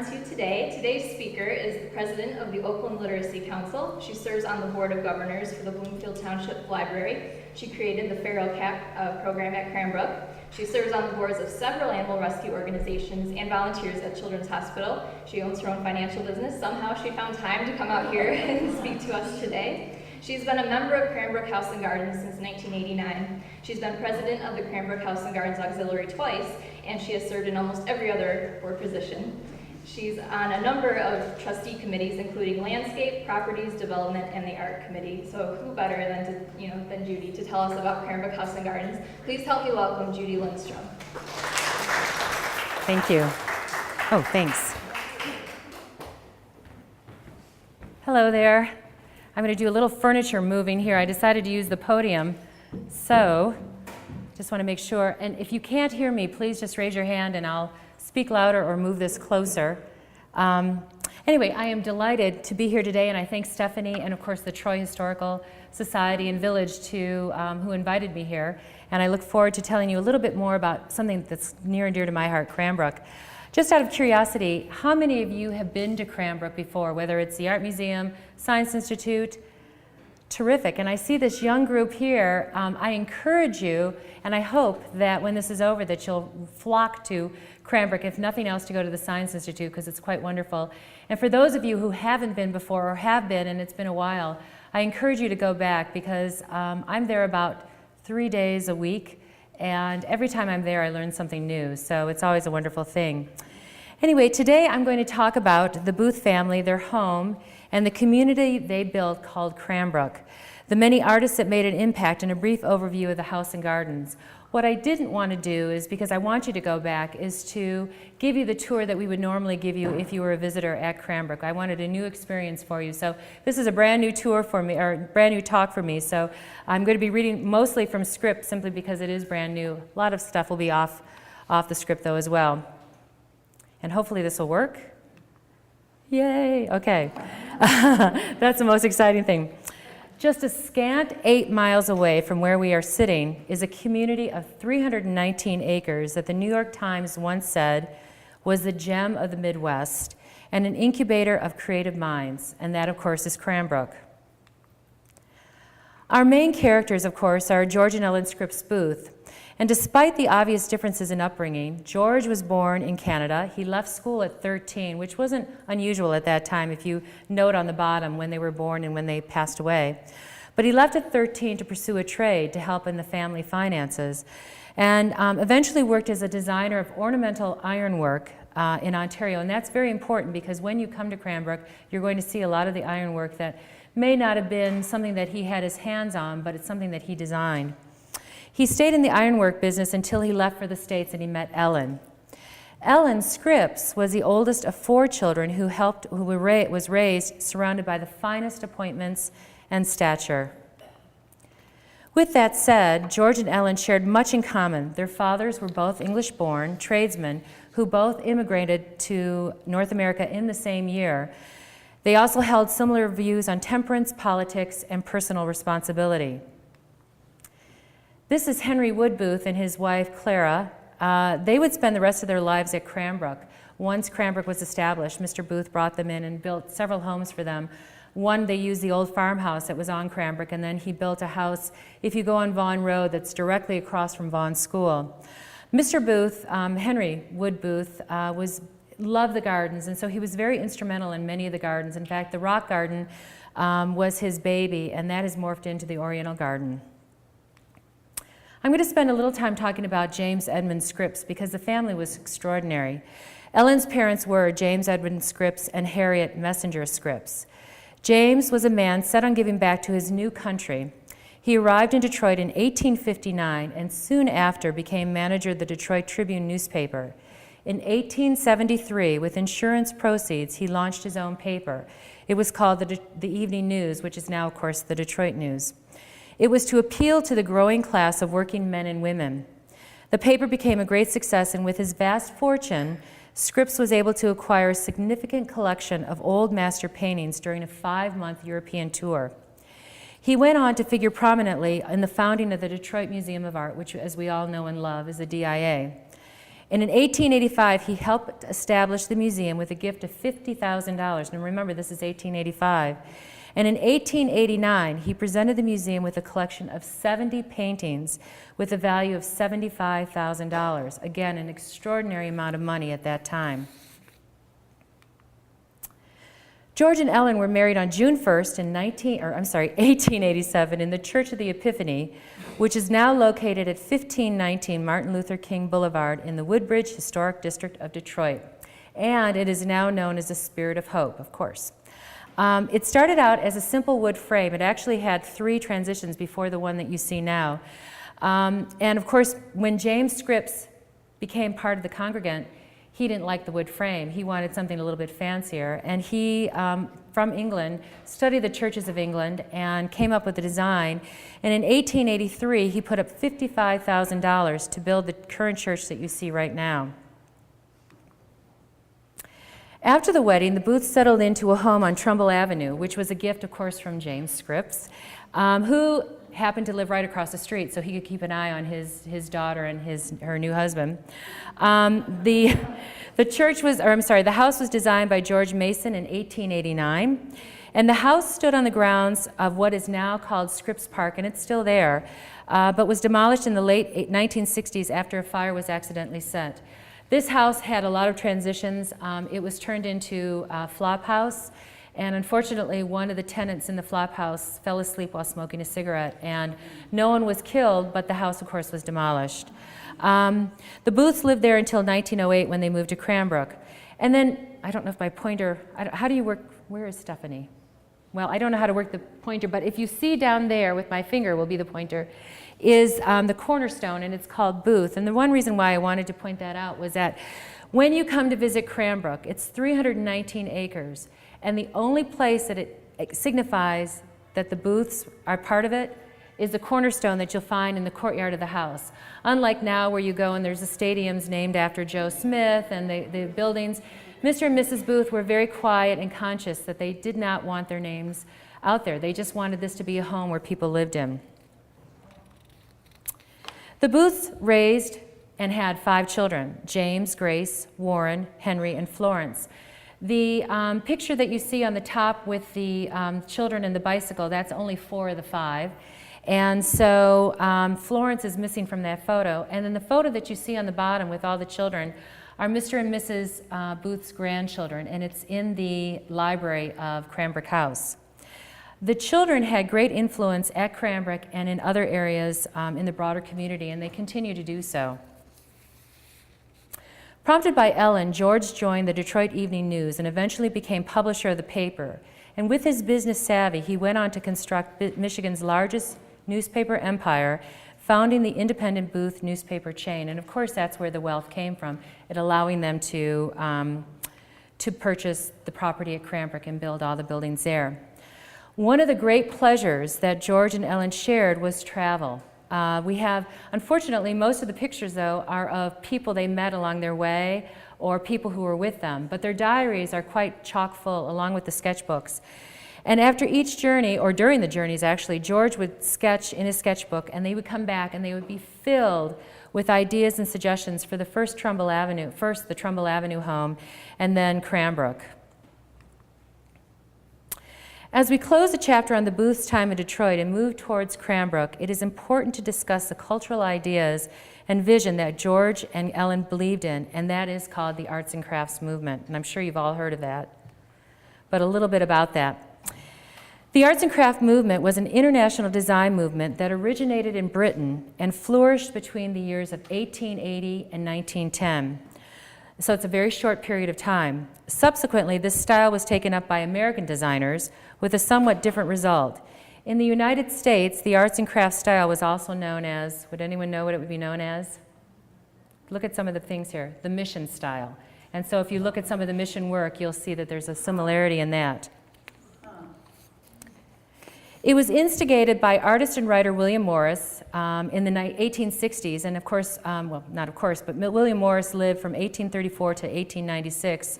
honor to today. Today's speaker is the president of the Oakland Literacy Council. She serves on the board of governors for the Bloomfield Township Library. She created the Feral Cat program at Cranbrook. She serves on the boards of several animal rescue organizations and volunteers at Children's Hospital. She owns her own financial business. Somehow she found time to come out here and speak to us today. She's been a member of Cranbrook House and Gardens since 1989. She's been president of the Cranbrook House and Gardens Auxiliary twice, and she has served in almost every other board position. She's on a number of trustee committees, including Landscape, Properties, Development, and the Art Committee. So who better than Judy to tell us about Cranbrook House and Gardens? Please help me welcome Judy Lindstrom. Thank you. Oh, thanks. Hello there. I'm going to do a little furniture moving here. I decided to use the podium, so just want to make sure. And if you can't hear me, please just raise your hand and I'll speak louder or move this closer. Anyway, I am delighted to be here today, and I thank Stephanie and, of course, the Troy Historical Society and Village who invited me here. And I look forward to telling you a little bit more about something that's near and dear to my heart, Cranbrook. Just out of curiosity, how many of you have been to Cranbrook before, whether it's the Art Museum, Science Institute? Terrific. And I see this young group here. I encourage you, and I hope that when this is over that you'll flock to Cranbrook, if nothing else, to go to the Science Institute, because it's quite wonderful. And for those of you who haven't been before or have been and it's been a while, I encourage you to go back, because I'm there about 3 days a week. And every time I'm there, I learn something new, so it's always a wonderful thing. Anyway, today I'm going to talk about the Booth family, their home, and the community they built called Cranbrook, the many artists that made an impact, and a brief overview of the house and gardens. What I didn't want to do is, because I want you to go back, is to give you the tour that we would normally give you if you were a visitor at Cranbrook. I wanted a new experience for you. So this is a brand new tour for me, or brand new talk for me. So I'm going to be reading mostly from script, simply because it is brand new. A lot of stuff will be off the script though as well. And hopefully this will work. Yay, okay. That's the most exciting thing. Just a scant 8 miles away from where we are sitting is a community of 319 acres that the New York Times once said was the gem of the Midwest and an incubator of creative minds, and that, of course, is Cranbrook. Our main characters, of course, are George and Ellen Scripps Booth. And despite the obvious differences in upbringing, George was born in Canada. He left school at 13, which wasn't unusual at that time if you note on the bottom when they were born and when they passed away. But he left at 13 to pursue a trade to help in the family finances, and eventually worked as a designer of ornamental ironwork in Ontario. And that's very important, because when you come to Cranbrook, you're going to see a lot of the ironwork that may not have been something that he had his hands on, but it's something that he designed. He stayed in the ironwork business until he left for the States and he met Ellen. Ellen Scripps was the oldest of 4 children who was raised surrounded by the finest appointments and stature. With that said, George and Ellen shared much in common. Their fathers were both English-born tradesmen who both immigrated to North America in the same year. They also held similar views on temperance, politics, and personal responsibility. This is Henry Wood Booth and his wife, Clara. They would spend the rest of their lives at Cranbrook. Once Cranbrook was established, Mr. Booth brought them in and built several homes for them. One, they used the old farmhouse that was on Cranbrook, and then he built a house, if you go on Vaughan Road, that's directly across from Vaughan School. Mr. Booth, Henry Wood Booth, loved the gardens, and so he was very instrumental in many of the gardens. In fact, the rock garden was his baby, and that has morphed into the Oriental Garden. I'm going to spend a little time talking about James Edmond Scripps, because the family was extraordinary. Ellen's parents were James Edmond Scripps and Harriet Messenger Scripps. James was a man set on giving back to his new country. He arrived in Detroit in 1859 and soon after became manager of the Detroit Tribune newspaper. In 1873, with insurance proceeds, he launched his own paper. It was called the Evening News, which is now, of course, the Detroit News. It was to appeal to the growing class of working men and women. The paper became a great success, and with his vast fortune, Scripps was able to acquire a significant collection of old master paintings during a 5-month European tour. He went on to figure prominently in the founding of the Detroit Museum of Art, which, as we all know and love, is the DIA. And in 1885, he helped establish the museum with a gift of $50,000. Now remember, this is 1885. And in 1889, he presented the museum with a collection of 70 paintings with a value of $75,000. Again, an extraordinary amount of money at that time. George and Ellen were married on June 1st in 1887 in the Church of the Epiphany, which is now located at 1519 Martin Luther King Boulevard in the Woodbridge Historic District of Detroit. And it is now known as the Spirit of Hope, of course. It started out as a simple wood frame. It actually had 3 transitions before the one that you see now. And of course, when James Scripps became part of the congregant, he didn't like the wood frame. He wanted something a little bit fancier. And he, from England, studied the churches of England and came up with a design. And in 1883, he put up $55,000 to build the current church that you see right now. After the wedding, the Booths settled into a home on Trumbull Avenue, which was a gift, of course, from James Scripps, who happened to live right across the street, so he could keep an eye on his daughter and her new husband. The house was designed by George Mason in 1889, and the house stood on the grounds of what is now called Scripps Park, and it's still there, but was demolished in the late 1960s after a fire was accidentally set. This house had a lot of transitions. It was turned into a flop house, and unfortunately one of the tenants in the flop house fell asleep while smoking a cigarette, and no one was killed, but the house, of course, was demolished. The Booths lived there until 1908 when they moved to Cranbrook. And then, I don't know if my pointer, how do you work, where is Stephanie? Well, I don't know how to work the pointer, but if you see down there with my finger will be the pointer, is the cornerstone, and it's called Booth. And the one reason why I wanted to point that out was that when you come to visit Cranbrook, it's 319 acres, and the only place that it signifies that the Booths are part of it is the cornerstone that you'll find in the courtyard of the house. Unlike now where you go and there's the stadiums named after Joe Smith and the buildings, Mr. and Mrs. Booth were very quiet and conscious that they did not want their names out there. They just wanted this to be a home where people lived in. The Booths raised and had 5 children: James, Grace, Warren, Henry, and Florence. The picture that you see on the top with the children and the bicycle, that's only 4 of the 5. And so Florence is missing from that photo. And then the photo that you see on the bottom with all the children are Mr. and Mrs. Booth's grandchildren, and it's in the library of Cranbrook House. The children had great influence at Cranbrook and in other areas in the broader community, and they continue to do so. Prompted by Ellen, George joined the Detroit Evening News and eventually became publisher of the paper. And with his business savvy, he went on to construct Michigan's largest newspaper empire, founding the independent Booth newspaper chain. And of course, that's where the wealth came from, it allowing them to purchase the property at Cranbrook and build all the buildings there. One of the great pleasures that George and Ellen shared was travel. We have, unfortunately, most of the pictures, though, are of people they met along their way or people who were with them, but their diaries are quite chock full, along with the sketchbooks. And after each journey, or during the journeys actually, George would sketch in his sketchbook, and they would come back and they would be filled with ideas and suggestions for the first the Trumbull Avenue home, and then Cranbrook. As we close the chapter on the Booths' time in Detroit and move towards Cranbrook, it is important to discuss the cultural ideas and vision that George and Ellen believed in, and that is called the arts and crafts movement. And I'm sure you've all heard of that, but a little bit about that. The arts and craft movement was an international design movement that originated in Britain and flourished between the years of 1880 and 1910. So it's a very short period of time. Subsequently, this style was taken up by American designers with a somewhat different result. In the United States, the arts and crafts style was also known as, would anyone know what it would be known as? Look at some of the things here, the mission style. And so if you look at some of the mission work, you'll see that there's a similarity in that. It was instigated by artist and writer William Morris in the 1860s, and of course, well, not of course, but William Morris lived from 1834 to 1896.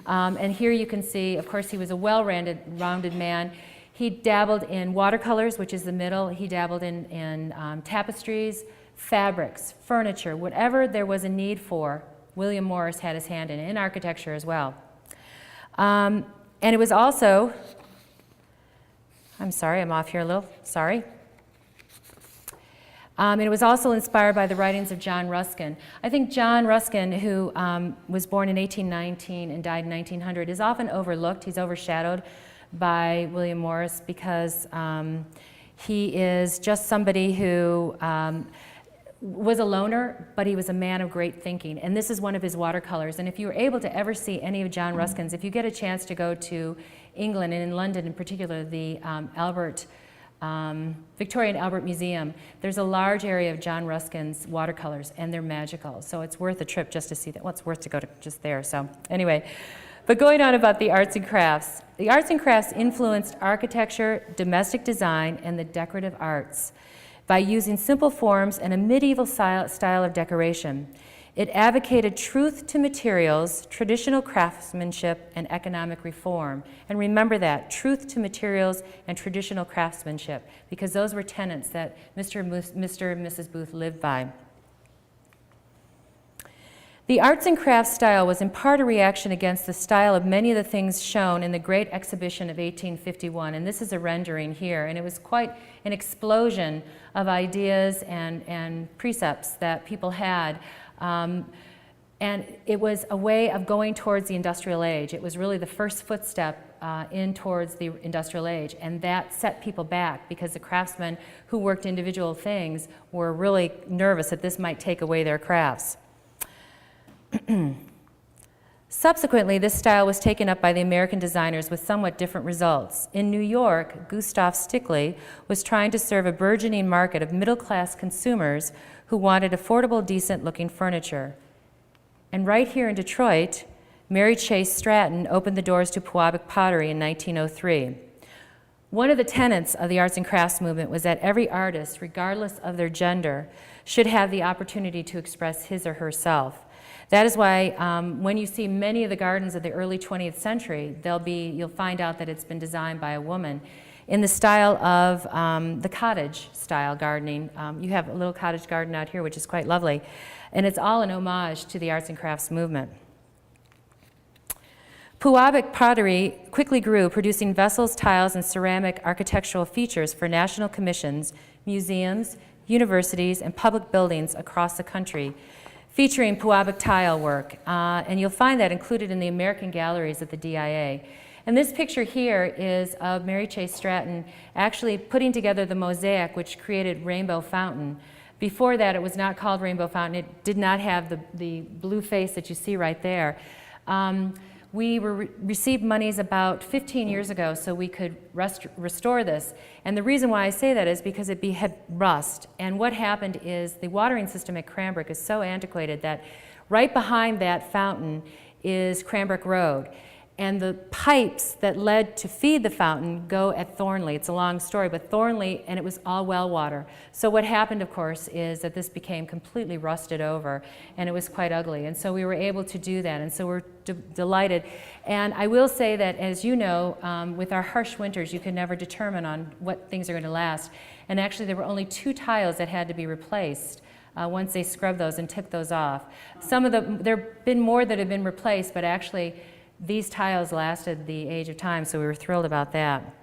And here you can see, of course, he was a well-rounded man. He dabbled in watercolors, which is the middle. He dabbled in tapestries, fabrics, furniture, whatever there was a need for, William Morris had his hand in architecture as well. And it was also, I'm sorry, I'm off here a little, sorry. It was also inspired by the writings of John Ruskin. I think John Ruskin, who was born in 1819 and died in 1900, is often overlooked. He's overshadowed by William Morris because he is just somebody who was a loner, but he was a man of great thinking. And this is one of his watercolors. And if you were able to ever see any of John Ruskin's, if you get a chance to go to England, and in London in particular, the Victoria and Albert Museum, there's a large area of John Ruskin's watercolors, and they're magical. So it's worth a trip just to see that. Well, it's worth to go to just there. So anyway, but going on about the arts and crafts. The arts and crafts influenced architecture, domestic design, and the decorative arts by using simple forms and a medieval style of decoration. It advocated truth to materials, traditional craftsmanship, and economic reform. And remember that, truth to materials and traditional craftsmanship, because those were tenets that Mr. and Mrs. Booth lived by. The arts and crafts style was in part a reaction against the style of many of the things shown in the Great Exhibition of 1851, and this is a rendering here, and it was quite an explosion of ideas and precepts that people had. And it was a way of going towards the industrial age. It was really the first footstep in towards the industrial age, and that set people back because the craftsmen who worked individual things were really nervous that this might take away their crafts. Subsequently, this style was taken up by the American designers with somewhat different results. In New York, Gustav Stickley was trying to serve a burgeoning market of middle-class consumers who wanted affordable, decent-looking furniture. And right here in Detroit, Mary Chase Stratton opened the doors to Pewabic pottery in 1903. One of the tenets of the arts and crafts movement was that every artist, regardless of their gender, should have the opportunity to express his or herself. That is why when you see many of the gardens of the early 20th century, you'll find out that it's been designed by a woman. In the style of the cottage style gardening, you have a little cottage garden out here, which is quite lovely. And it's all an homage to the arts and crafts movement. Pewabic pottery quickly grew, producing vessels, tiles, and ceramic architectural features for national commissions, museums, universities, and public buildings across the country, featuring Pewabic tile work. And you'll find that included in the American galleries at the DIA. And this picture here is of Mary Chase Stratton actually putting together the mosaic which created Rainbow Fountain. Before that, it was not called Rainbow Fountain. It did not have the blue face that you see right there. We received monies about 15 years ago so we could restore this. And the reason why I say that is because it had rust. And what happened is the watering system at Cranbrook is so antiquated that right behind that fountain is Cranbrook Road. And the pipes that led to feed the fountain go at Thornley. It's a long story, but Thornley, and it was all well water. So what happened, of course, is that this became completely rusted over, and it was quite ugly. And so we were able to do that, and so we're delighted. And I will say that, as you know, with our harsh winters, you can never determine on what things are going to last. And actually, there were only 2 tiles that had to be replaced once they scrubbed those and took those off. There have been more that have been replaced, but actually, these tiles lasted the age of time, so we were thrilled about that.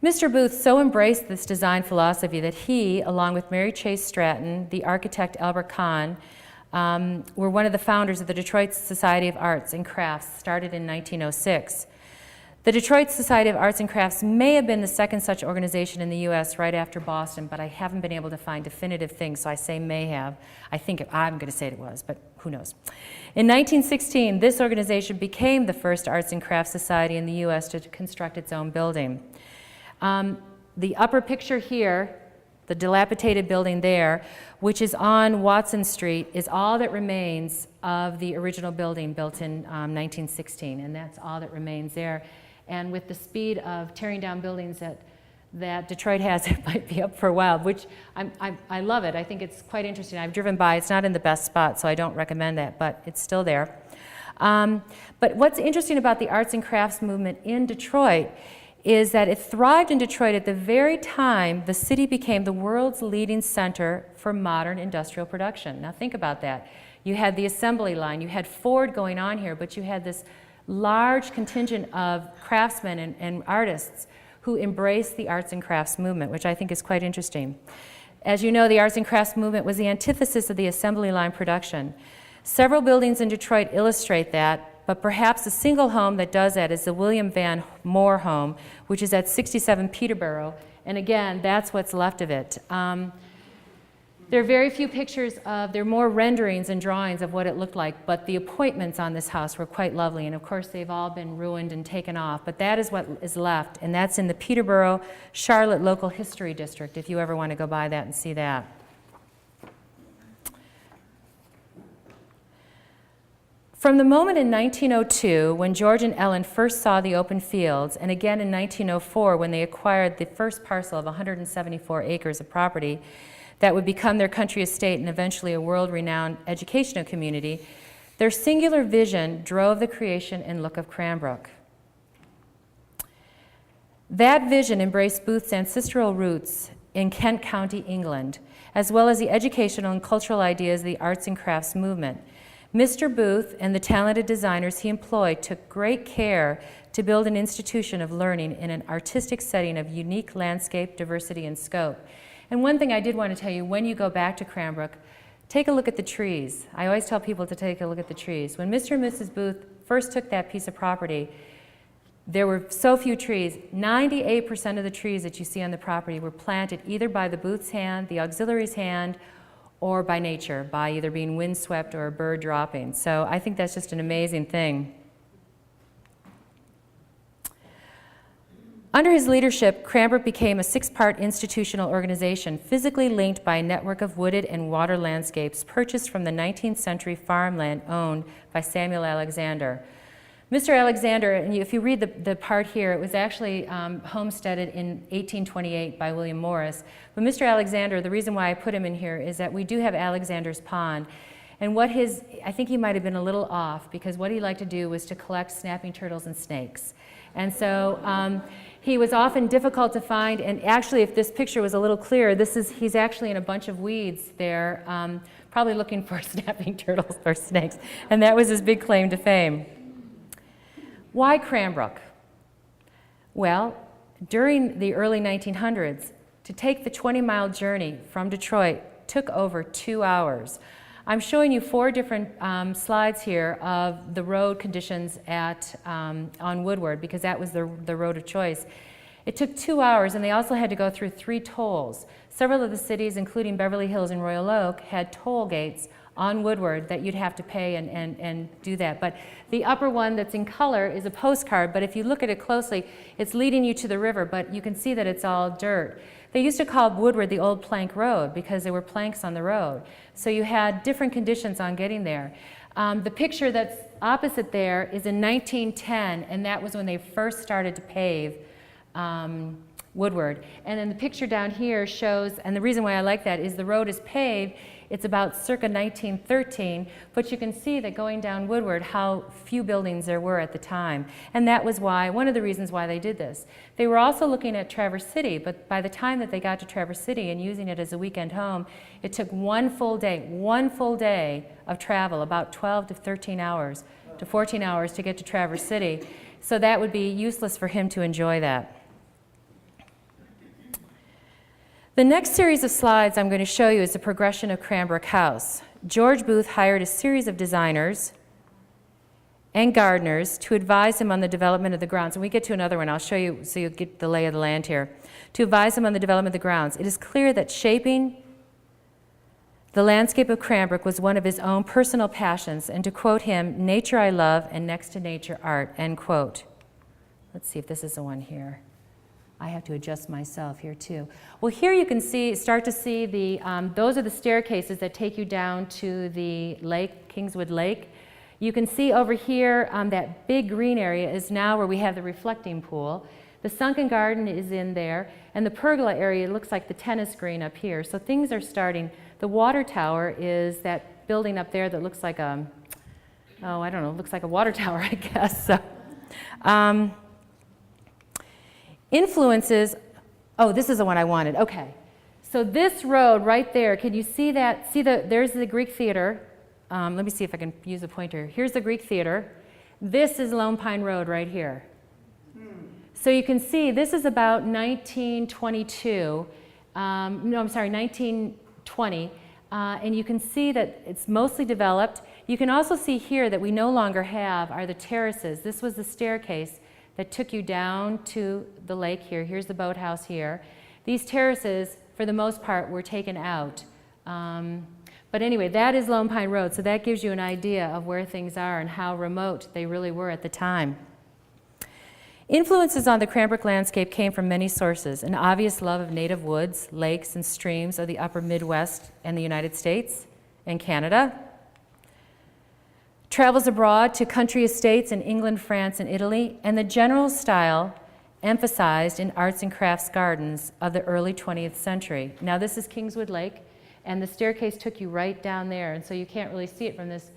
Mr. Booth so embraced this design philosophy that he, along with Mary Chase Stratton, the architect Albert Kahn, were one of the founders of the Detroit Society of Arts and Crafts, started in 1906. The Detroit Society of Arts and Crafts may have been the second such organization in the U.S. right after Boston, but I haven't been able to find definitive things, so I say may have. I'm going to say it was, but who knows. In 1916, this organization became the first arts and crafts society in the U.S. to construct its own building. The upper picture here, the dilapidated building there, which is on Watson Street, is all that remains of the original building built in 1916, and that's all that remains there. And with the speed of tearing down buildings that Detroit has, it might be up for a while, which I love it. I think it's quite interesting. I've driven by. It's not in the best spot, so I don't recommend that, but it's still there. But what's interesting about the arts and crafts movement in Detroit is that it thrived in Detroit at the very time the city became the world's leading center for modern industrial production. Now think about that. You had the assembly line, you had Ford going on here, but you had this large contingent of craftsmen and artists who embraced the arts and crafts movement, which I think is quite interesting. As you know, the arts and crafts movement was the antithesis of the assembly line production. Several buildings in Detroit illustrate that, but perhaps a single home that does that is the William Van Moore home, which is at 67 Peterborough, and again, that's what's left of it. There are very few pictures there are more renderings and drawings of what it looked like, but the appointments on this house were quite lovely, and of course they've all been ruined and taken off, but that is what is left, and that's in the Peterborough Charlotte Local History District, if you ever want to go by that and see that. From the moment in 1902 when George and Ellen first saw the open fields, and again in 1904 when they acquired the first parcel of 174 acres of property that would become their country estate and eventually a world-renowned educational community, their singular vision drove the creation and look of Cranbrook. That vision embraced Booth's ancestral roots in Kent County, England, as well as the educational and cultural ideas of the arts and crafts movement. Mr. Booth and the talented designers he employed took great care to build an institution of learning in an artistic setting of unique landscape, diversity, and scope. And one thing I did want to tell you, when you go back to Cranbrook, take a look at the trees. I always tell people to take a look at the trees. When Mr. and Mrs. Booth first took that piece of property, there were so few trees. 98% of the trees that you see on the property were planted either by the Booth's hand, the auxiliary's hand, or by nature, by either being windswept or a bird dropping. So I think that's just an amazing thing. Under his leadership, Cranbrook became a 6-part institutional organization physically linked by a network of wooded and water landscapes purchased from the 19th century farmland owned by Samuel Alexander. Mr. Alexander, and if you read the part here, it was actually homesteaded in 1828 by William Morris. But Mr. Alexander, the reason why I put him in here is that we do have Alexander's Pond. And I think he might have been a little off, because what he liked to do was to collect snapping turtles and snakes. And so he was often difficult to find, and actually if this picture was a little clearer, he's actually in a bunch of weeds there, probably looking for snapping turtles or snakes. And that was his big claim to fame. Why Cranbrook? Well, during the early 1900s, to take the 20-mile journey from Detroit took over 2 hours. I'm showing you 4 different slides here of the road conditions on Woodward, because that was the road of choice. It took 2 hours, and they also had to go through 3 tolls. Several of the cities, including Beverly Hills and Royal Oak, had toll gates on Woodward that you'd have to pay and do that. But the upper one that's in color is a postcard, but if you look at it closely, it's leading you to the river, but you can see that it's all dirt. They used to call Woodward the old plank road because there were planks on the road. So you had different conditions on getting there. The picture that's opposite there is in 1910, and that was when they first started to pave Woodward. And then the picture down here shows, and the reason why I like that is the road is paved. It's about circa 1913, but you can see that going down Woodward how few buildings there were at the time. And that was one of the reasons why they did this. They were also looking at Traverse City, but by the time that they got to Traverse City and using it as a weekend home, it took one full day of travel, about 12 to 13 hours to 14 hours to get to Traverse City. So that would be useless for him to enjoy that. The next series of slides I'm going to show you is the progression of Cranbrook House. George Booth hired a series of designers and gardeners to advise him on the development of the grounds. And we get to another one, I'll show you so you'll get the lay of the land here. To advise him on the development of the grounds. It is clear that shaping the landscape of Cranbrook was one of his own personal passions, and to quote him, "Nature I love, and next to nature art," end quote. Let's see if this is the one here. I have to adjust myself here too. Well, here you can start to see those are the staircases that take you down to the lake, Kingswood Lake. You can see over here that big green area is now where we have the reflecting pool. The sunken garden is in there, and the pergola area looks like the tennis green up here. So things are starting. The water tower is that building up there that looks like looks like a water tower, I guess. So, Influences, oh, this is the one I wanted, okay. So this road right there, can you see that? There's the Greek theater. Let me see if I can use a pointer. Here's the Greek theater. This is Lone Pine Road right here. So you can see this is about 1922, 1920, and you can see that it's mostly developed. You can also see here that we no longer have are the terraces. This was the staircase that took you down to the lake here. Here's the boathouse here. These terraces, for the most part, were taken out. But anyway, that is Lone Pine Road, so that gives you an idea of where things are and how remote they really were at the time. Influences on the Cranbrook landscape came from many sources: an obvious love of native woods, lakes, and streams of the upper Midwest and the United States and Canada. Travels abroad to country estates in England, France, and Italy, and the general style emphasized in arts and crafts gardens of the early 20th century. Now this is Kingswood Lake, and the staircase took you right down there, and so you can't really see it from this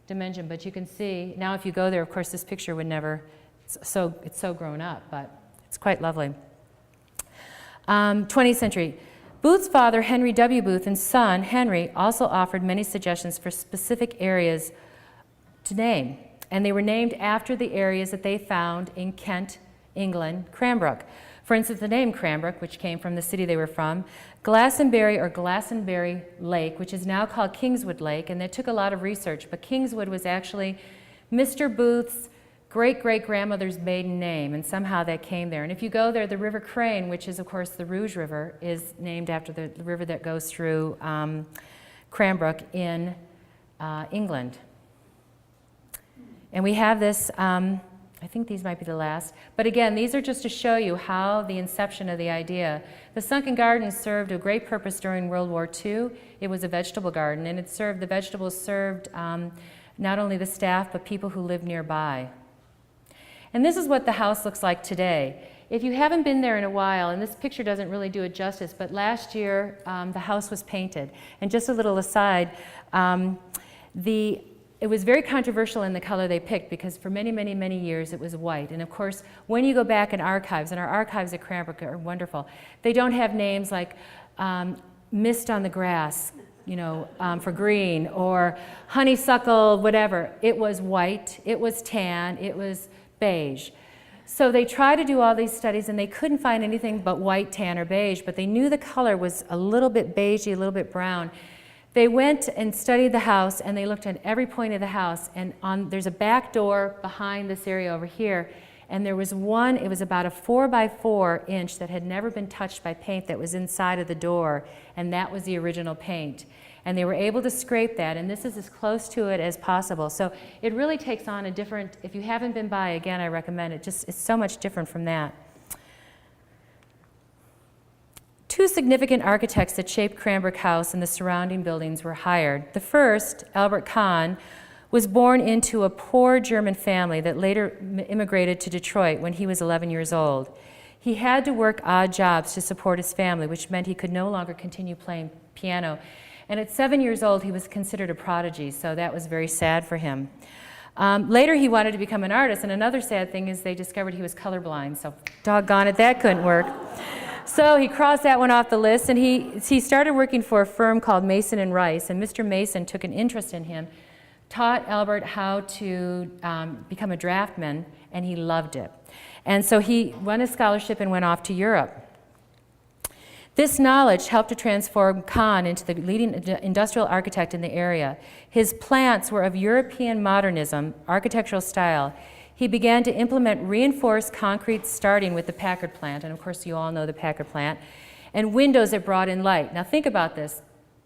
dimension, but you can see, now if you go there, of course this picture would never, it's so grown up, but it's quite lovely. 20th century. Booth's father, Henry W. Booth, and son, Henry, also offered many suggestions for specific areas to name, and they were named after the areas that they found in Kent, England, Cranbrook. For instance, the name Cranbrook, which came from the city they were from, Glastonbury or Glastonbury Lake, which is now called Kingswood Lake, and that took a lot of research, but Kingswood was actually Mr. Booth's great-great-grandmother's maiden name, and somehow that came there. And if you go there, the River Crane, which is, of course, the Rouge River, is named after the river that goes through Cranbrook in England. And we have this, I think these might be the last, but again, these are just to show you how the inception of the idea. The sunken garden served a great purpose during World War II. It was a vegetable garden, and the vegetables served not only the staff, but people who lived nearby. And this is what the house looks like today. If you haven't been there in a while, and this picture doesn't really do it justice, but last year the house was painted. And just a little aside, it was very controversial in the color they picked because for many, many, many years it was white. And of course, when you go back in archives, and our archives at Cranbrook are wonderful, they don't have names like mist on the grass, for green, or honeysuckle, whatever. It was white, it was tan, it was beige. So they tried to do all these studies and they couldn't find anything but white, tan, or beige, but they knew the color was a little bit beigey, a little bit brown. They went and studied the house, and they looked at every point of the house, and there's a back door behind this area over here, and there was one, it was about a 4 by 4 inch that had never been touched by paint that was inside of the door, and that was the original paint. And they were able to scrape that, and this is as close to it as possible. So it really takes on a different, if you haven't been by, again, I recommend it. It's so much different from that. Two significant architects that shaped Cranbrook House and the surrounding buildings were hired. The first, Albert Kahn, was born into a poor German family that later immigrated to Detroit when he was 11 years old. He had to work odd jobs to support his family, which meant he could no longer continue playing piano. And at 7 years old, he was considered a prodigy, so that was very sad for him. Later, he wanted to become an artist, and another sad thing is they discovered he was colorblind, so doggone it, that couldn't work. So he crossed that one off the list, and he started working for a firm called Mason and Rice, and Mr. Mason took an interest in him, taught Albert how to become a draughtsman, and he loved it. And so he won a scholarship and went off to Europe. This knowledge helped to transform Kahn into the leading industrial architect in the area. His plants were of European modernism, architectural style. He began to implement reinforced concrete starting with the Packard plant, and of course you all know the Packard plant, and windows that brought in light. Now think about this.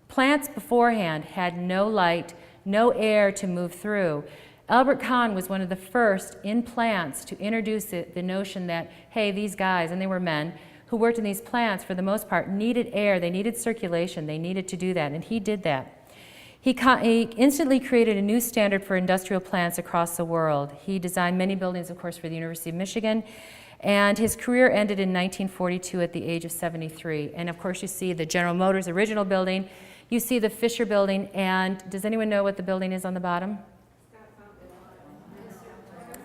Plants beforehand had no light, no air to move through. Albert Kahn was one of the first in plants to introduce the notion that, hey, these guys, and they were men, who worked in these plants for the most part needed air, they needed circulation, they needed to do that, and he did that. He instantly created a new standard for industrial plants across the world. He designed many buildings, of course, for the University of Michigan, and his career ended in 1942 at the age of 73. And of course you see the General Motors original building, you see the Fisher building, and does anyone know what the building is on the bottom?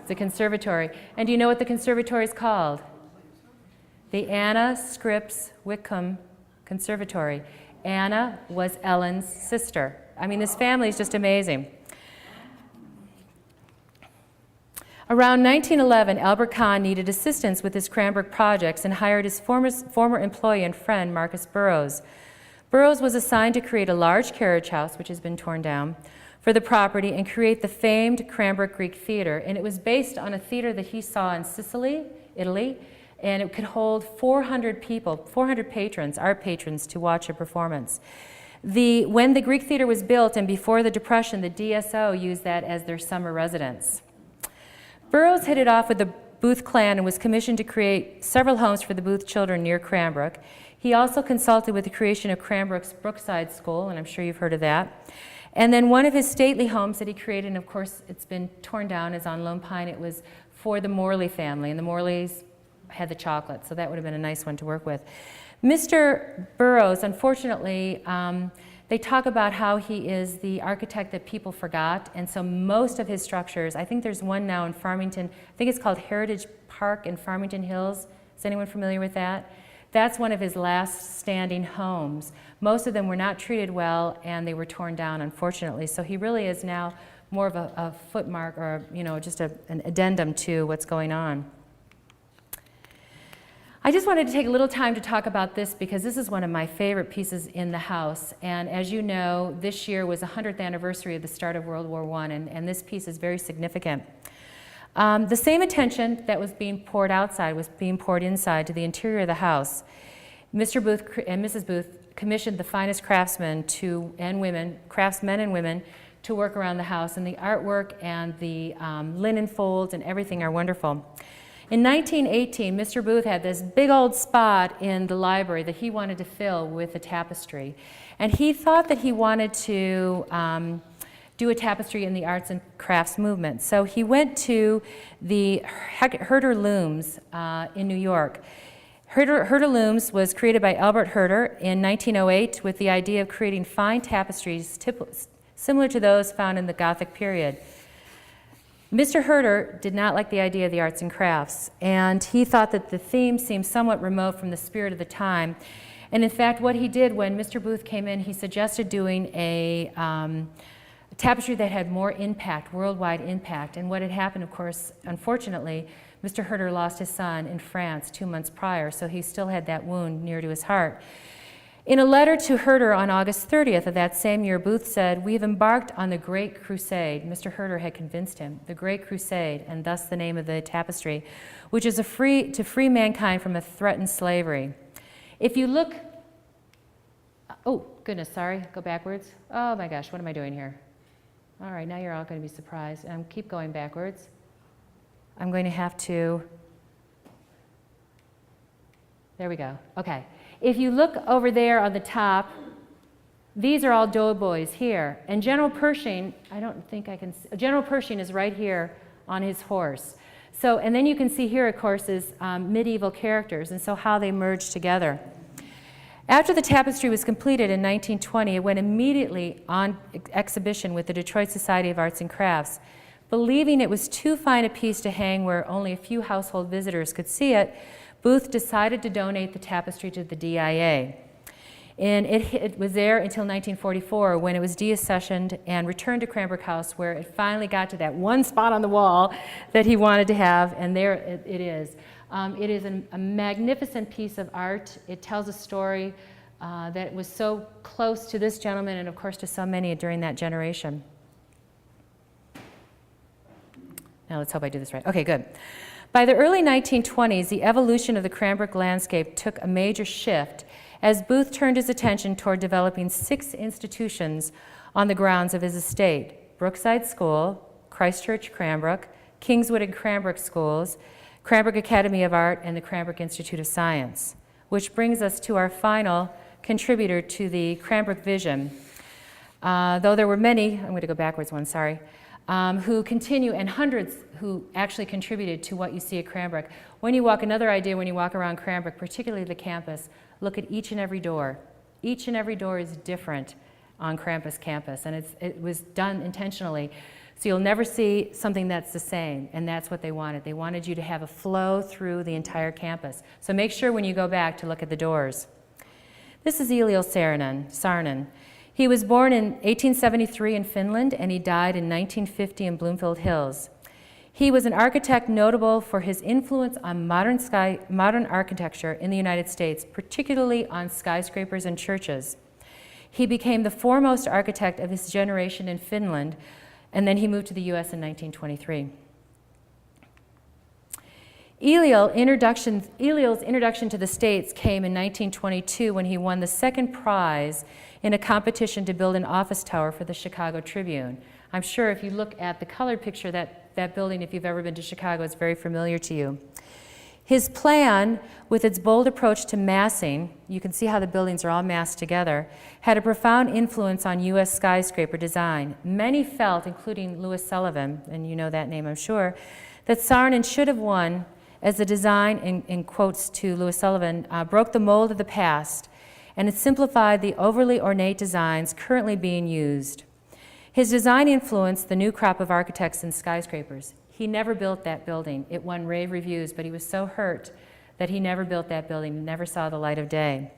It's a conservatory. And do you know what the conservatory is called? the Anna Scripps Wickham Conservatory. Anna was Ellen's sister. I mean, this family is just amazing. Around 1911, Albert Kahn needed assistance with his Cranbrook projects and hired his former employee and friend, Marcus Burroughs. Burroughs was assigned to create a large carriage house, which has been torn down, for the property and create the famed Cranbrook Greek Theater. And it was based on a theater that he saw in Sicily, Italy, and it could hold 400 people, 400 patrons, art patrons, to watch a performance. When the Greek Theater was built and before the Depression, the DSO used that as their summer residence. Burroughs hit it off with the Booth clan and was commissioned to create several homes for the Booth children near Cranbrook. He also consulted with the creation of Cranbrook's Brookside School, and I'm sure you've heard of that. And then one of his stately homes that he created, and of course it's been torn down, is on Lone Pine. It was for the Morley family, and the Morleys had the chocolate, so that would have been a nice one to work with. Mr. Burroughs, unfortunately, they talk about how he is the architect that people forgot, and so most of his structures, I think there's one now in Farmington, I think it's called Heritage Park in Farmington Hills. Is anyone familiar with that? That's one of his last standing homes. Most of them were not treated well, and they were torn down, unfortunately. So he really is now more of a footmark, or just an addendum to what's going on. I just wanted to take a little time to talk about this because this is one of my favorite pieces in the house. And as you know, this year was the 100th anniversary of the start of World War I, and this piece is very significant. The same attention that was being poured outside was being poured inside to the interior of the house. Mr. Booth and Mrs. Booth commissioned the finest craftsmen and women to work around the house, and the artwork and the linen folds and everything are wonderful. In 1918, Mr. Booth had this big old spot in the library that he wanted to fill with a tapestry, and he thought that he wanted to do a tapestry in the arts and crafts movement. So he went to the Herder Looms in New York. Herder Looms was created by Albert Herder in 1908 with the idea of creating fine tapestries similar to those found in the Gothic period. Mr. Herder did not like the idea of the arts and crafts, and he thought that the theme seemed somewhat remote from the spirit of the time. And in fact, what he did when Mr. Booth came in, he suggested doing a tapestry that had more impact, worldwide impact. And what had happened, of course, unfortunately, Mr. Herder lost his son in France 2 months prior, so he still had that wound near to his heart. In a letter to Herder on August 30th of that same year, Booth said, "We have embarked on the Great Crusade." Mr. Herder had convinced him, the Great Crusade, and thus the name of the tapestry, which is to free mankind from a threatened slavery. If you look, oh, goodness, sorry, go backwards. Oh my gosh, what am I doing here? All right, now you're all going to be surprised. Keep going backwards. I'm going to have to, there we go, okay. If you look over there on the top, these are all doughboys here. And General Pershing, I don't think I can see, General Pershing is right here on his horse. So, and then you can see here, of course, is medieval characters, and so how they merged together. After the tapestry was completed in 1920, it went immediately on exhibition with the Detroit Society of Arts and Crafts. Believing it was too fine a piece to hang where only a few household visitors could see it, Booth decided to donate the tapestry to the DIA. And it was there until 1944 when it was deaccessioned and returned to Cranbrook House, where it finally got to that one spot on the wall that he wanted to have, and there it is. It is a magnificent piece of art. It tells a story that was so close to this gentleman and, of course, to so many during that generation. Now let's hope I do this right. Okay, good. By the early 1920s, the evolution of the Cranbrook landscape took a major shift as Booth turned his attention toward developing 6 institutions on the grounds of his estate: Brookside School, Christchurch Cranbrook, Kingswood and Cranbrook Schools, Cranbrook Academy of Art, and the Cranbrook Institute of Science. Which brings us to our final contributor to the Cranbrook vision. Though there were many, I'm going to go backwards one, sorry, who continue, and hundreds who actually contributed to what you see at Cranbrook. Another idea when you walk around Cranbrook, particularly the campus, look at each and every door. Each and every door is different on campus, and it was done intentionally. So you'll never see something that's the same, and that's what they wanted. They wanted you to have a flow through the entire campus. So make sure when you go back to look at the doors. This is Elil Saarinen. He was born in 1873 in Finland, and he died in 1950 in Bloomfield Hills. He was an architect notable for his influence on modern architecture in the United States, particularly on skyscrapers and churches. He became the foremost architect of his generation in Finland, and then he moved to the U.S. in 1923. Elil's introduction to the States came in 1922 when he won the second prize in a competition to build an office tower for the Chicago Tribune. I'm sure if you look at the colored picture, that building, if you've ever been to Chicago, is very familiar to you. His plan, with its bold approach to massing, you can see how the buildings are all massed together, had a profound influence on U.S. skyscraper design. Many felt, including Louis Sullivan, and you know that name I'm sure, that Saarinen should have won, as the design, in quotes to Louis Sullivan, broke the mold of the past, and it simplified the overly ornate designs currently being used. His design influenced the new crop of architects in skyscrapers. He never built that building. It won rave reviews, but he was so hurt that he never built that building, never saw the light of day.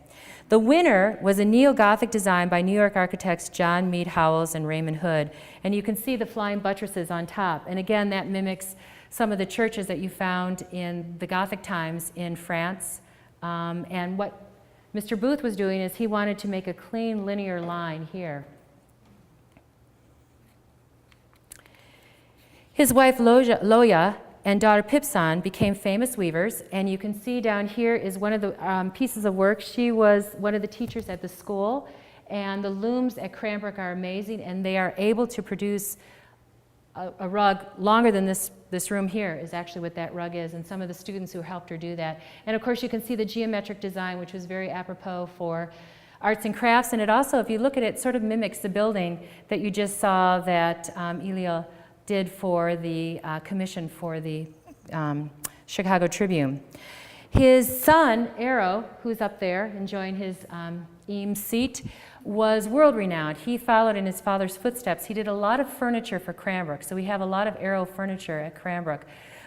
The winner was a Neo-Gothic design by New York architects John Mead Howells and Raymond Hood, and you can see the flying buttresses on top. And again, that mimics some of the churches that you found in the Gothic times in France. And what Mr. Booth was doing is he wanted to make a clean linear line here. His wife Loya and daughter Pipsan became famous weavers, and you can see down here is one of the pieces of work. She was one of the teachers at the school, and the looms at Cranbrook are amazing, and they are able to produce a rug longer than this room here is actually what that rug is, and some of the students who helped her do that. And of course you can see the geometric design, which was very apropos for arts and crafts, and it also, if you look at it, sort of mimics the building that you just saw that Elil did for the commission for the Chicago Tribune. His son, Arrow, who's up there enjoying his Eames seat, was world-renowned. He followed in his father's footsteps. He did a lot of furniture for Cranbrook, so we have a lot of Arrow furniture at Cranbrook.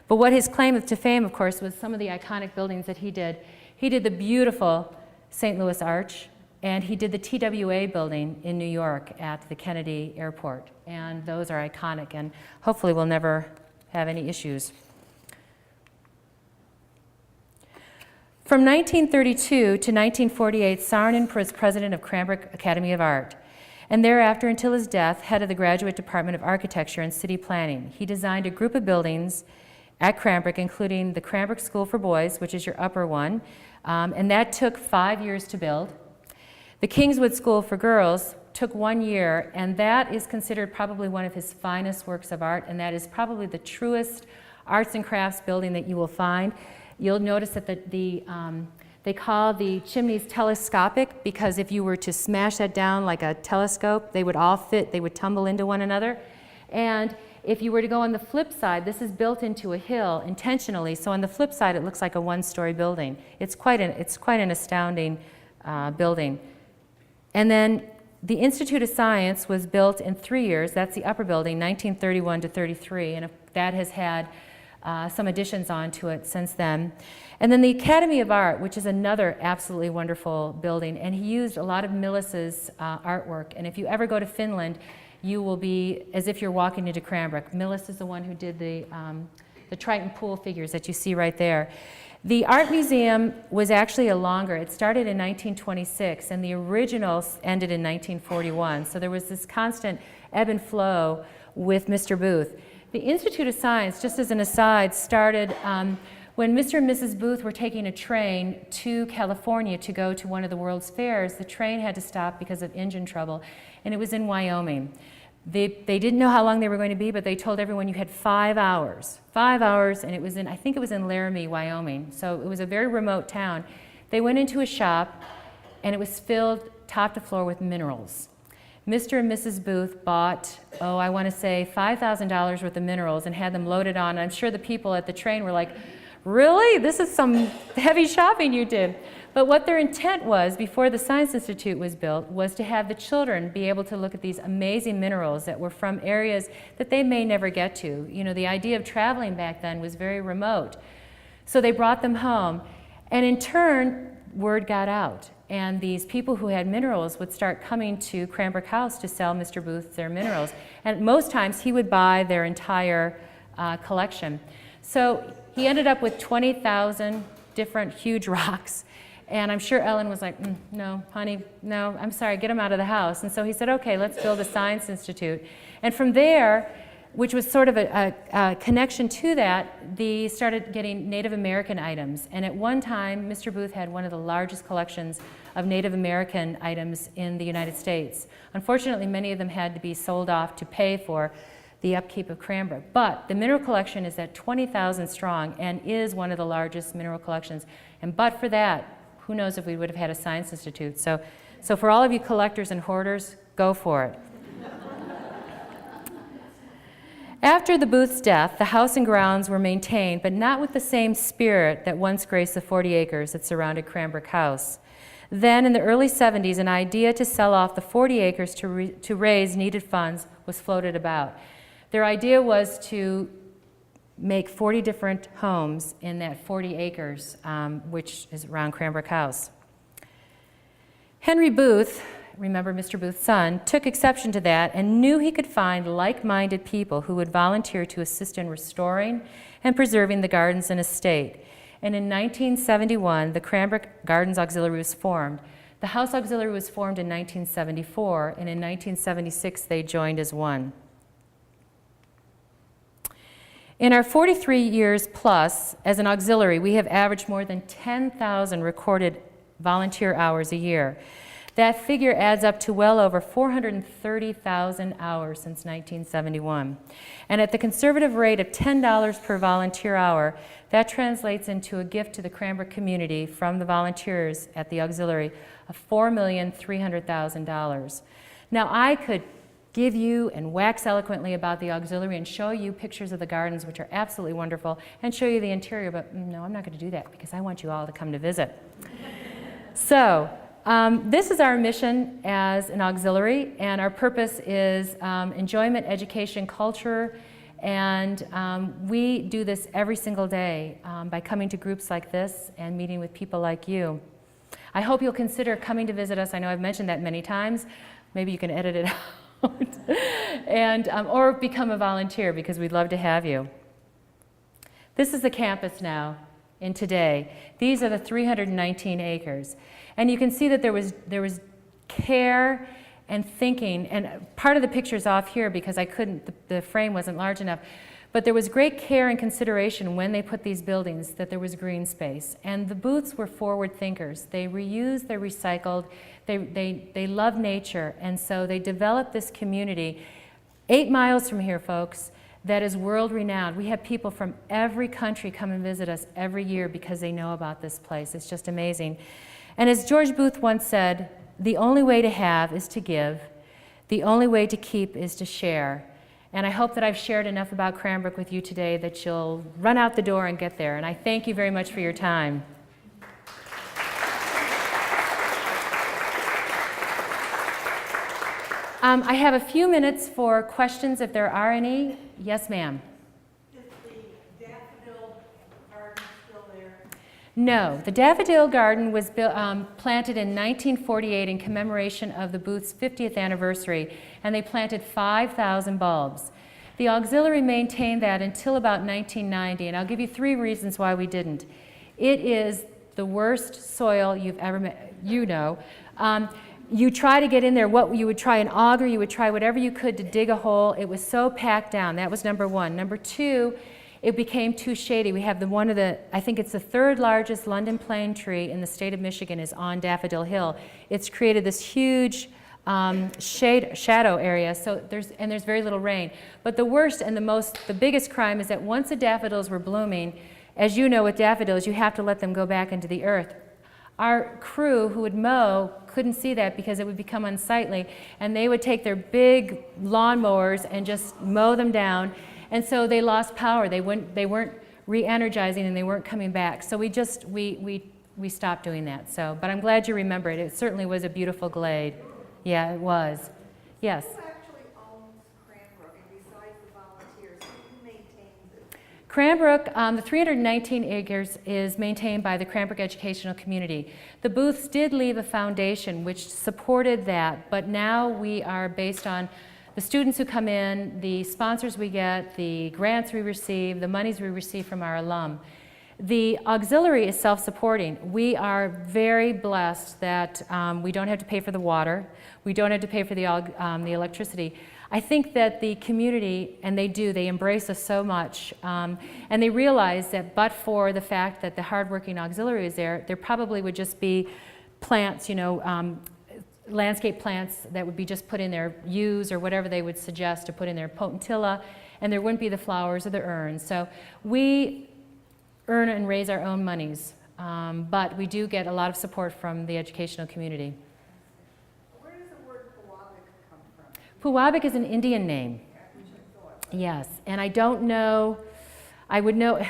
But what his claim to fame, of course, was some of the iconic buildings that he did. He did the beautiful St. Louis Arch, and he did the TWA building in New York at the Kennedy Airport. And those are iconic, and hopefully we'll never have any issues. From 1932 to 1948, Saarinen was president of Cranbrook Academy of Art, and thereafter until his death, head of the Graduate Department of Architecture and City Planning. He designed a group of buildings at Cranbrook, including the Cranbrook School for Boys, which is your upper one, and that took 5 years to build. The Kingswood School for Girls took 1 year, and that is considered probably one of his finest works of art, and that is probably the truest arts and crafts building that you will find. You'll notice that they call the chimneys telescopic because if you were to smash that down like a telescope, they would all fit, they would tumble into one another. And if you were to go on the flip side, this is built into a hill intentionally, so on the flip side it looks like a one-story building. It's quite an astounding building. And then the Institute of Science was built in 3 years. That's the upper building, 1931 to 33, and that has had some additions onto it since then. And then the Academy of Art, which is another absolutely wonderful building, and he used a lot of Millis's artwork. And if you ever go to Finland, you will be as if you're walking into Cranbrook. Millis is the one who did the Triton pool figures that you see right there. The art museum was actually it started in 1926, and the original ended in 1941. So there was this constant ebb and flow with Mr. Booth. The Institute of Science, just as an aside, started when Mr. and Mrs. Booth were taking a train to California to go to one of the World's Fairs. The train had to stop because of engine trouble, and it was in Wyoming. They didn't know how long they were going to be, but they told everyone you had 5 hours. 5 hours, and it was I think it was in Laramie, Wyoming. So it was a very remote town. They went into a shop, and it was filled top to floor with minerals. Mr. and Mrs. Booth bought, I want to say $5,000 worth of minerals and had them loaded on. I'm sure the people at the train were like, really? This is some heavy shopping you did. But what their intent was, before the Science Institute was built, was to have the children be able to look at these amazing minerals that were from areas that they may never get to. You know, the idea of traveling back then was very remote. So they brought them home, and in turn, word got out. And these people who had minerals would start coming to Cranbrook House to sell Mr. Booth their minerals. And most times, he would buy their entire collection. So he ended up with 20,000 different huge rocks. And I'm sure Ellen was like, no, honey, no, I'm sorry, get him out of the house. And so he said, okay, let's build a Science Institute. And from there, which was sort of a connection to that, they started getting Native American items. And at one time, Mr. Booth had one of the largest collections of Native American items in the United States. Unfortunately, many of them had to be sold off to pay for the upkeep of Cranbrook. But the mineral collection is at 20,000 strong and is one of the largest mineral collections. And but for that, who knows if we would have had a Science Institute. So for all of you collectors and hoarders, go for it. After the Booth's death, the house and grounds were maintained, but not with the same spirit that once graced the 40 acres that surrounded Cranbrook House. Then, in the early 70s, an idea to sell off the 40 acres to raise needed funds was floated about. Their idea was to make 40 different homes in that 40 acres, which is around Cranbrook House. Henry Booth, remember Mr. Booth's son, took exception to that and knew he could find like-minded people who would volunteer to assist in restoring and preserving the gardens and estate. And in 1971, the Cranbrook Gardens Auxiliary was formed. The House Auxiliary was formed in 1974, and in 1976 they joined as one. In our 43 years plus as an auxiliary, we have averaged more than 10,000 recorded volunteer hours a year. That figure adds up to well over 430,000 hours since 1971. And at the conservative rate of $10 per volunteer hour, that translates into a gift to the Cranbrook community from the volunteers at the auxiliary of $4,300,000. Now, I could give you and wax eloquently about the auxiliary and show you pictures of the gardens, which are absolutely wonderful, and show you the interior, but no, I'm not going to do that because I want you all to come to visit. So, this is our mission as an auxiliary, and our purpose is enjoyment, education, culture, and we do this every single day by coming to groups like this and meeting with people like you. I hope you'll consider coming to visit us. I know I've mentioned that many times. Maybe you can edit it out. And, or become a volunteer, because we'd love to have you. This is the campus now in today. These are the 319 acres. And you can see that there was care and thinking, and part of the picture's off here because I couldn't, the frame wasn't large enough. But there was great care and consideration when they put these buildings that there was green space. And the Booths were forward thinkers. They reused, they recycled, they love nature, and so they developed this community 8 miles from here, folks, that is world-renowned. We have people from every country come and visit us every year because they know about this place. It's just amazing. And as George Booth once said, the only way to have is to give. The only way to keep is to share. And I hope that I've shared enough about Cranbrook with you today that you'll run out the door and get there. And I thank you very much for your time. I have a few minutes for questions if there are any. Yes, ma'am. Is the Daffodil Garden still there? No, the Daffodil Garden was planted in 1948 in commemoration of the Booth's 50th anniversary, and they planted 5,000 bulbs. The auxiliary maintained that until about 1990, and I'll give you 3 reasons why we didn't. It is the worst soil you've ever met, you know. You try to get in there, you would try an auger, you would try whatever you could to dig a hole. It was so packed down. That was number 1. Number 2, it became too shady. We have I think it's the 3rd largest London plane tree in the state of Michigan is on Daffodil Hill. It's created this huge shadow area, so there's very little rain. But the worst and the biggest crime is that once the daffodils were blooming, as you know with daffodils, you have to let them go back into the earth. Our crew who would mow couldn't see that because it would become unsightly, and they would take their big lawnmowers and just mow them down, and so they lost power. They weren't re-energizing, and they weren't coming back. So we we stopped doing that. So, but I'm glad you remember it. It certainly was a beautiful glade. Yeah, it was. Yes. Who actually owns Cranbrook, and besides the volunteers, who maintains it? Cranbrook, the 319 acres is maintained by the Cranbrook educational community. The booths did leave a foundation which supported that, but now we are based on the students who come in, the sponsors we get, the grants we receive, the monies we receive from our alum. The auxiliary is self-supporting. We are very blessed that we don't have to pay for the water. We don't have to pay for the electricity. I think that the community, and they embrace us so much, and they realize that but for the fact that the hardworking auxiliary is there probably would just be plants, landscape plants that would be just put in their yews or whatever they would suggest to put in their potentilla, and there wouldn't be the flowers or the urns. So we earn and raise our own monies, but we do get a lot of support from the educational community. Where does the word Puwabik come from? Puwabik is an Indian name. Yes, and I don't know, I would know,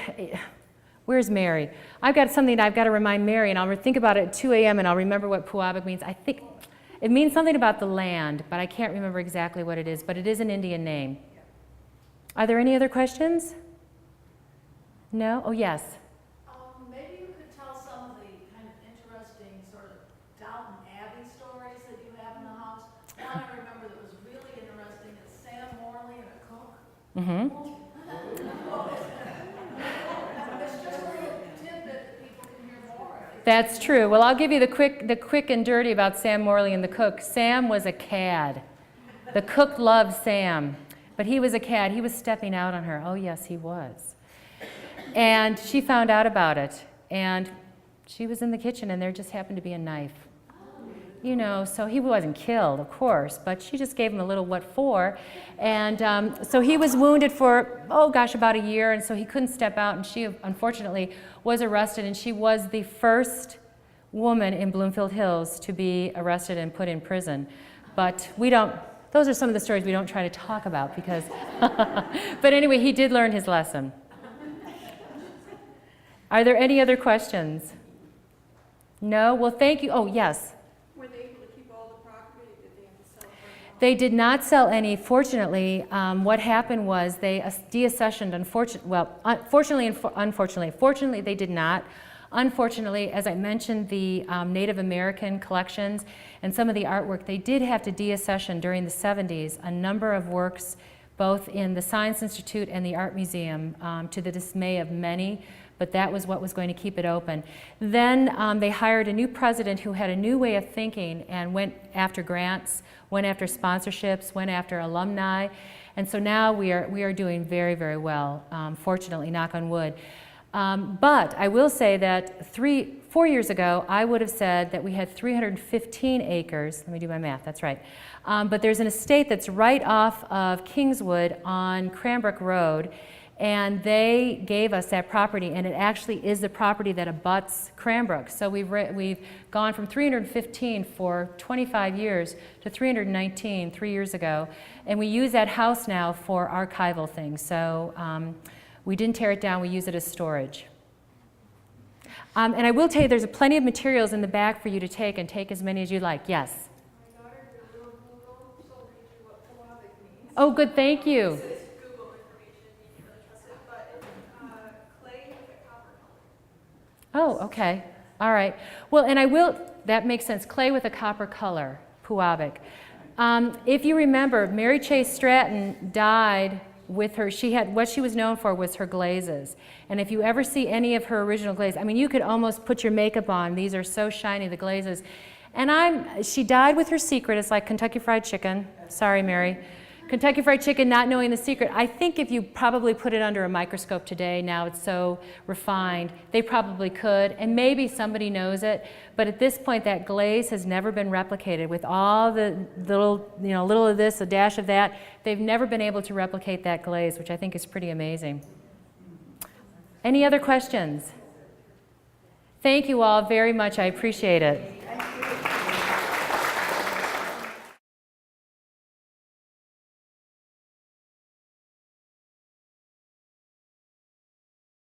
where's Mary? I've got something I've got to remind Mary, and I'll think about it at 2 a.m. and I'll remember what Puwabik means. I think it means something about the land, but I can't remember exactly what it is, but it is an Indian name. Are there any other questions? No? Oh, yes. Maybe you could tell some of the kind of interesting sort of Downton Abbey stories that you have in the house. One I remember that was really interesting is Sam Morley and a cook. Mm-hmm. It's just a little tidbit that people can hear more of. That's true. Well, I'll give you the quick and dirty about Sam Morley and the cook. Sam was a cad. The cook loved Sam, but he was a cad. He was stepping out on her. Oh, yes, he was. And she found out about it, and she was in the kitchen, and there just happened to be a knife. So he wasn't killed, of course, but she just gave him a little what for, and so he was wounded for, about a year, and so he couldn't step out, and she, unfortunately, was arrested, and she was the first woman in Bloomfield Hills to be arrested and put in prison. But those are some of the stories we don't try to talk about, because, but anyway, he did learn his lesson. Are there any other questions? No? Well, thank you. Oh, yes. Were they able to keep all the property, or did they have to sell it? They did not sell any. Fortunately, what happened was they deaccessioned, fortunately and unfortunately. Fortunately, they did not. Unfortunately, as I mentioned, the Native American collections and some of the artwork, they did have to deaccession during the 70s a number of works, both in the Science Institute and the Art Museum, to the dismay of many. But that was what was going to keep it open. Then they hired a new president who had a new way of thinking and went after grants, went after sponsorships, went after alumni, and so now we are doing very, very well, fortunately, knock on wood. But I will say that 4 years ago, I would have said that we had 315 acres. Let me do my math, that's right. But there's an estate that's right off of Kingswood on Cranbrook Road, and they gave us that property, and it actually is the property that abuts Cranbrook. So we've gone from 315 for 25 years to 319 3 years ago, and we use that house now for archival things. So we didn't tear it down, we use it as storage. And I will tell you, there's plenty of materials in the back for you to take, and take as many as you like. Yes? My daughter did a little Google, so I'll read you what Puwabik means. Oh, good, thank you. This is Google information, you can really trust it, but it's clay with a copper color. Oh, okay. All right. Well, and that makes sense. Clay with a copper color, Puwabik. If you remember, Mary Chase Stratton died with her, what she was known for was her glazes. And if you ever see any of her original glazes, I mean, you could almost put your makeup on. These are so shiny, the glazes. And she died with her secret. It's like Kentucky Fried Chicken. Sorry, Mary. Kentucky Fried Chicken, not knowing the secret. I think if you probably put it under a microscope today, now it's so refined, they probably could, and maybe somebody knows it, but at this point that glaze has never been replicated. With all the little of this, a dash of that, they've never been able to replicate that glaze, which I think is pretty amazing. Any other questions? Thank you all very much, I appreciate it.